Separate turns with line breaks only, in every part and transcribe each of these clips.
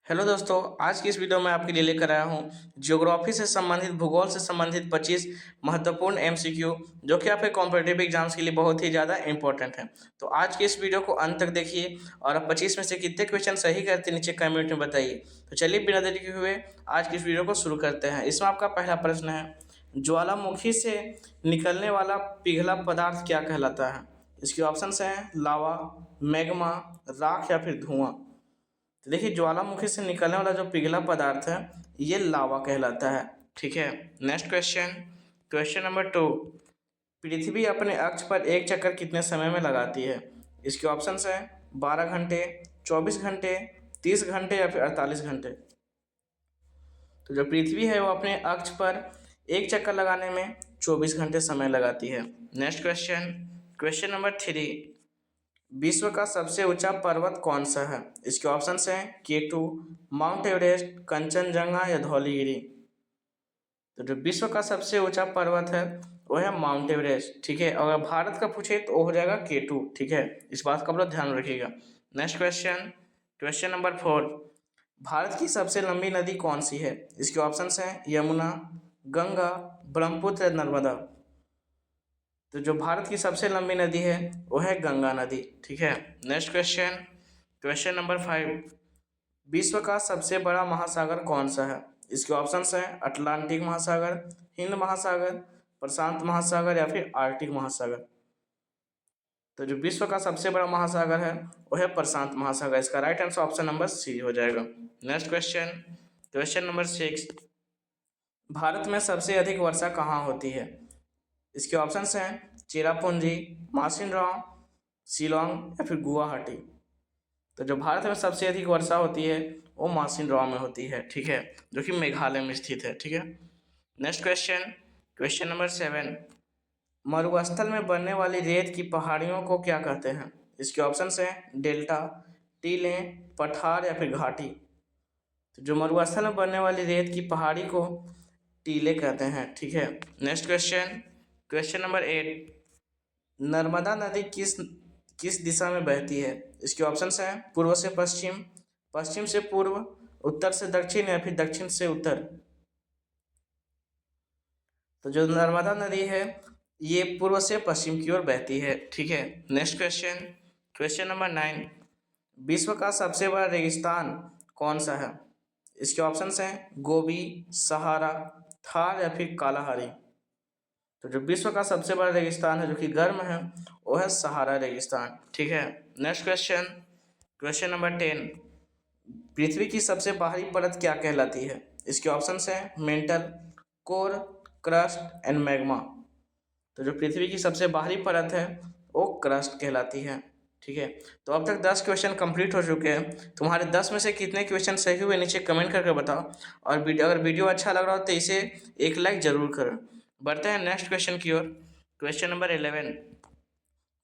Hello दोस्तों, आज की इस वीडियो में आपके लिए लेकर आया हूँ ज्योग्राफी से संबंधित, भूगोल से संबंधित 25 महत्वपूर्ण एमसीक्यू जो कि आपके कॉम्पिटिटिव एग्जाम्स के लिए बहुत ही ज़्यादा इंपॉर्टेंट है। तो आज की इस वीडियो को अंत तक देखिए और आप 25 में से कितने क्वेश्चन सही करते नीचे कमेंट में बताइए। तो चलिए बिना देरी के हुए आज की इस वीडियो को शुरू करते हैं। इसमें आपका पहला प्रश्न है, ज्वालामुखी से निकलने वाला पिघला पदार्थ क्या कहलाता है? इसके ऑप्शंस हैं लावा, मैग्मा, राख या फिर धुआं। तो देखिए, ज्वालामुखी से निकलने वाला जो पिघला पदार्थ है ये लावा कहलाता है। ठीक है। नेक्स्ट क्वेश्चन, क्वेश्चन नंबर 2, पृथ्वी अपने अक्ष पर एक चक्कर कितने समय में लगाती है? इसके ऑप्शंस हैं 12 घंटे, 24 घंटे, 30 घंटे या फिर 48 घंटे। तो जो पृथ्वी है वो अपने अक्ष पर एक चक्कर लगाने में 24 घंटे समय लगाती है। नेक्स्ट क्वेश्चन, क्वेश्चन नंबर 3, विश्व का सबसे ऊंचा पर्वत कौन सा है? इसके ऑप्शंस हैं K2, माउंट एवरेस्ट, कंचनजंगा या धौलीगिरी। तो जो विश्व का सबसे ऊंचा पर्वत है वो है माउंट एवरेस्ट। ठीक है। अगर भारत का पूछे तो वो हो जाएगा K2। ठीक है, इस बात का आप लोग ध्यान रखिएगा। Next question, question number 4, Bharat की सबसे लंबी नदी कौन सी है? इसके ऑप्शंस हैं यमुना, गंगा, ब्रह्मपुत्र या नर्मदा। तो जो भारत की सबसे लंबी नदी है वो है गंगा नदी। ठीक है। नेक्स्ट क्वेश्चन, क्वेश्चन नंबर 5, विश्व का सबसे बड़ा महासागर कौन सा है? इसके ऑप्शंस हैं अटलांटिक महासागर, हिंद महासागर, प्रशांत महासागर या फिर आर्कटिक महासागर। तो जो विश्व का सबसे बड़ा महासागर है वो है प्रशांत महासागर। इसका right answer option number C हो जाएगा। Next question, question number 6, Bharat में सबसे अधिक वर्षा कहाँ होती है? इसके ऑप्शंस हैं चेरापूंजी, मासिनराम, शिलोंग या फिर गुवाहाटी। तो जो भारत में सबसे अधिक वर्षा होती है वो मासिनराम में होती है। ठीक है, जो कि मेघालय में स्थित है। ठीक है। नेक्स्ट क्वेश्चन, क्वेश्चन नंबर 7, मरुस्थल में बनने वाली रेत की पहाड़ियों को क्या कहते हैं? इसके ऑप्शंस हैं डेल्टा, टीलें, पठार या फिर घाटी। तो जो मरुस्थल में बनने वाली रेत की पहाड़ी को टीले कहते हैं। ठीक है। Next question, question number 8, Narmada नदी किस किस दिशा में बहती है? इसके ऑप्शंस हैं पूर्व से पश्चिम, पश्चिम से पूर्व, उत्तर से दक्षिण या फिर दक्षिण से उत्तर। तो जो नर्मदा नदी है ये पूर्व से पश्चिम की ओर बहती है। ठीक है। नेक्स्ट क्वेश्चन, क्वेश्चन नंबर 9, विश्व का सबसे बड़ा रेगिस्तान कौन सा है? इसके ऑप्शंस हैं गोबी, सहारा, थार या फिर कालाहारी। तो जो विश्व का सबसे बड़ा रेगिस्तान है जो कि गर्म है वो है सहारा रेगिस्तान। ठीक है। नेक्स्ट क्वेश्चन, क्वेश्चन नंबर 10, पृथ्वी की सबसे बाहरी परत क्या कहलाती है? इसके ऑप्शंस हैं mental, core, crust and magma. तो जो पृथ्वी की सबसे बाहरी परत है वो क्रस्ट कहलाती है। ठीक है। तो अब तक 10 क्वेश्चन कंप्लीट हो चुके हैं। तुम्हारे 10 में से कितने क्वेश्चन सही हुए नीचे कमेंट करके बताओ। और अगर वीडियो अच्छा लग रहा हो तो इसे एक लाइक जरूर करें। बढ़ते हैं नेक्स्ट क्वेश्चन की ओर। क्वेश्चन नंबर 11,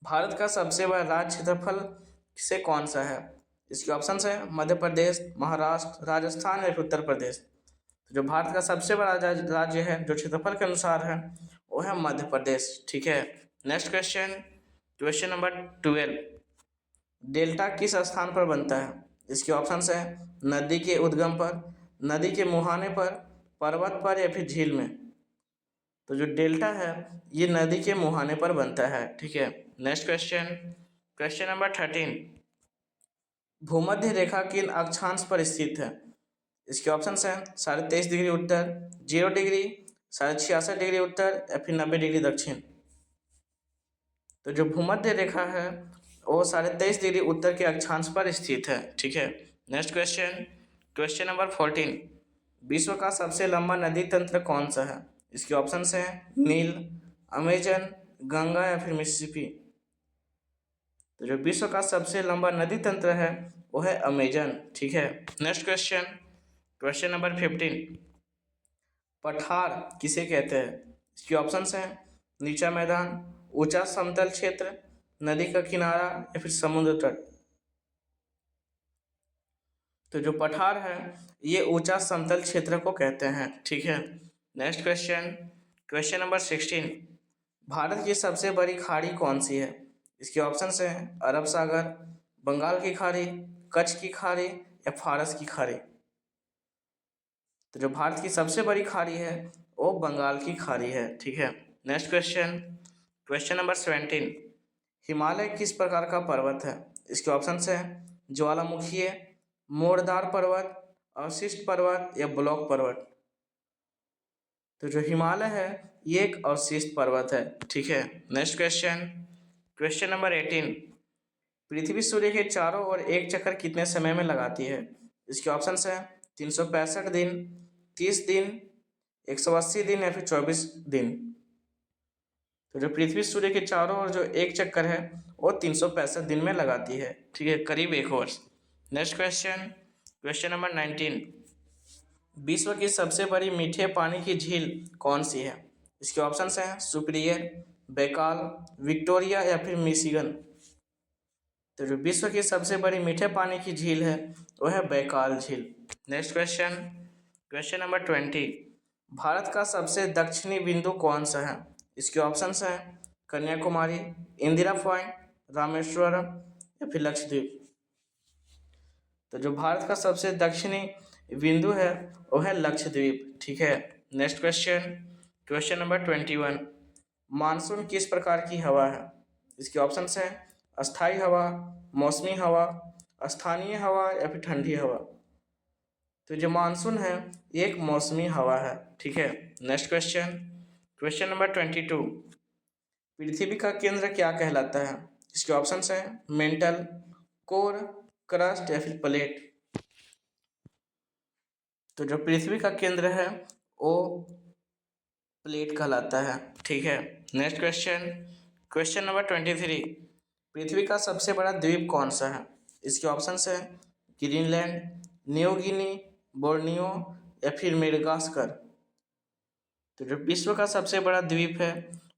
भारत का सबसे बड़ा राज्य क्षेत्रफल से कौन सा है? इसके ऑप्शंस है मध्य प्रदेश, महाराष्ट्र, राजस्थान या फिर उत्तर प्रदेश। तो जो भारत का सबसे बड़ा राज्य है जो क्षेत्रफल के अनुसार है वो है मध्य प्रदेश। ठीक है। Next question, question number 12, delta किस स्थान पर बनता है? इसके ऑप्शंस है नदी के उद्गम पर, नदी के मुहाने पर, पर्वत पर या फिर झील में। तो जो डेल्टा है ये नदी के मुहाने पर बनता है। ठीक है। नेक्स्ट क्वेश्चन, क्वेश्चन नंबर 13, भूमध्य रेखा किन अक्षांश पर स्थित है? इसके ऑप्शंस हैं 23.5 डिग्री उत्तर, 0 डिग्री, 66.5 डिग्री उत्तर या फिर 90 डिग्री दक्षिण। तो जो भूमध्य रेखा है वो 23.5 डिग्री उत्तर के अक्षांश पर स्थित है। ठीक है। नेक्स्ट क्वेश्चन, क्वेश्चन नंबर 14, विश्व का सबसे लंबा नदी तंत्र कौन सा है? इसके ऑप्शंस हैं नील, अमेजन, गंगा या फिर मिसिसिपी। तो जो विश्व का सबसे लंबा नदी तंत्र है वो है अमेजन। ठीक है। नेक्स्ट क्वेश्चन, क्वेश्चन नंबर 15, पठार किसे कहते हैं? इसके ऑप्शंस हैं नीचा मैदान, ऊंचा समतल क्षेत्र, नदी का किनारा या फिर समुद्र तट। तो जो पठार है ये ऊंचा समतल क्षेत्र को कहते हैं। ठीक है। Next question, question number 16, Bharat की सबसे बड़ी खाड़ी कौन सी है? इसके ऑप्शंस हैं अरब सागर, बंगाल की खाड़ी, कच्छ की खाड़ी या फारस की खाड़ी? तो जो भारत की सबसे बड़ी खाड़ी है वो बंगाल की खाड़ी है। ठीक है। Next question, question number 17। Himalaya किस प्रकार का पर्वत है? इसके ऑप्शंस हैं ज्वालामुखी, मोरदार पर्वत, अवशिष्ट पर्वत या ब्लॉक पर्वत। तो जो हिमालय है ये एक अवशिष्ट पर्वत है। ठीक है। Next question, question number 18। पृथ्वी सूर्य के चारों ओर एक चक्कर कितने समय में लगाती है? इसके ऑप्शंस हैं 365 दिन, 30 दिन, 180 दिन या फिर 24 दिन। तो जो पृथ्वी सूर्य के चारों ओर जो एक चक्कर है वो 365 दिन में लगाती है। ठीक है, करीब एक वर्ष। Next question, question number 19। विश्व की सबसे बड़ी मीठे पानी की झील कौन सी है? इसके ऑप्शंस हैं सुपीरियर, बैकाल, विक्टोरिया या फिर मिशिगन। तो जो विश्व की सबसे बड़ी मीठे पानी की झील है वो है बैकाल झील। Next question, question number 20। Bharat का सबसे दक्षिणी बिंदु कौन सा है? इसके ऑप्शंस हैं कन्याकुमारी, इंदिरा पॉइंट, रामेश्वरम या फिर लक्षद्वीप। तो जो भारत का सबसे दक्षिणी बिंदु है वो है लक्षद्वीप। ठीक है। Next question, question number 21। Monsoon किस प्रकार की हवा है? इसके ऑप्शंस हैं अस्थाई हवा, मौसमी हवा, स्थानीय हवा या फिर ठंडी हवा। तो जो मानसून है ये एक मौसमी हवा है। ठीक है। Next question, question number 22। पृथ्वी का केंद्र क्या कहलाता है? इसके ऑप्शंस हैं मेंटल, कोर, क्रस्ट या फिर प्लेट। तो जो पृथ्वी का केंद्र है वो प्लेट कहलाता है। ठीक है। Next question, question number 23। पृथ्वी का सबसे बड़ा द्वीप कौन सा है? इसके ऑप्शंस हैं ग्रीनलैंड, न्यू गिनी, बोर्नियो या फिर मेडागास्कर। तो जो विश्व का सबसे बड़ा द्वीप है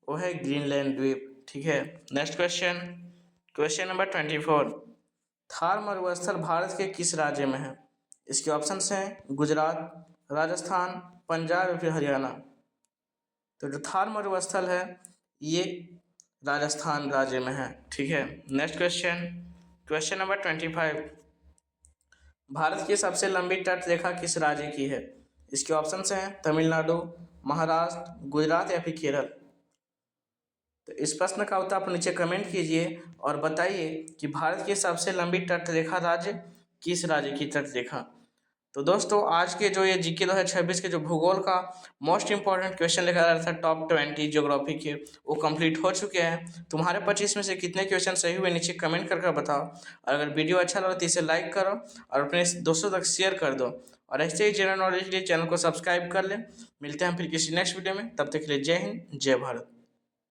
वो है ग्रीनलैंड द्वीप। ठीक है। Next question, question number 24। Thar मरुस्थल भारत के किस राज्य में है? इसके ऑप्शंस हैं गुजरात, राजस्थान, पंजाब या फिर हरियाणा। तो जो थार मरुस्थल है ये राजस्थान राज्य में है। ठीक है। Next question, question number 25। Bharat की सबसे लंबी तट रेखा किस राज्य की है? इसके ऑप्शंस हैं तमिलनाडु, महाराष्ट्र, गुजरात या फिर केरल। तो इस प्रश्न का उत्तर आप नीचे कमेंट कीजिए और बताइए कि भारत की सबसे लंबी तट रेखा राज्य किस राज्य की तट रेखा। तो दोस्तों आज के जो ये जीके 2026 के जो भूगोल का मोस्ट इंपॉर्टेंट क्वेश्चन लेकर आ रहा था टॉप 20 ज्योग्राफी के, वो कंप्लीट हो चुके हैं। तुम्हारे 25 में से कितने क्वेश्चन सही हुए नीचे कमेंट करके बताओ। और अगर वीडियो अच्छा लगा तो इसे लाइक करो और अपने दोस्तों तक शेयर कर दो। और ऐसे ही जनरल नॉलेज के लिए चैनल को सब्सक्राइब कर ले। मिलते हैं फिर किसी नेक्स्ट वीडियो में, तब तक के लिए जय हिंद, जय भारत।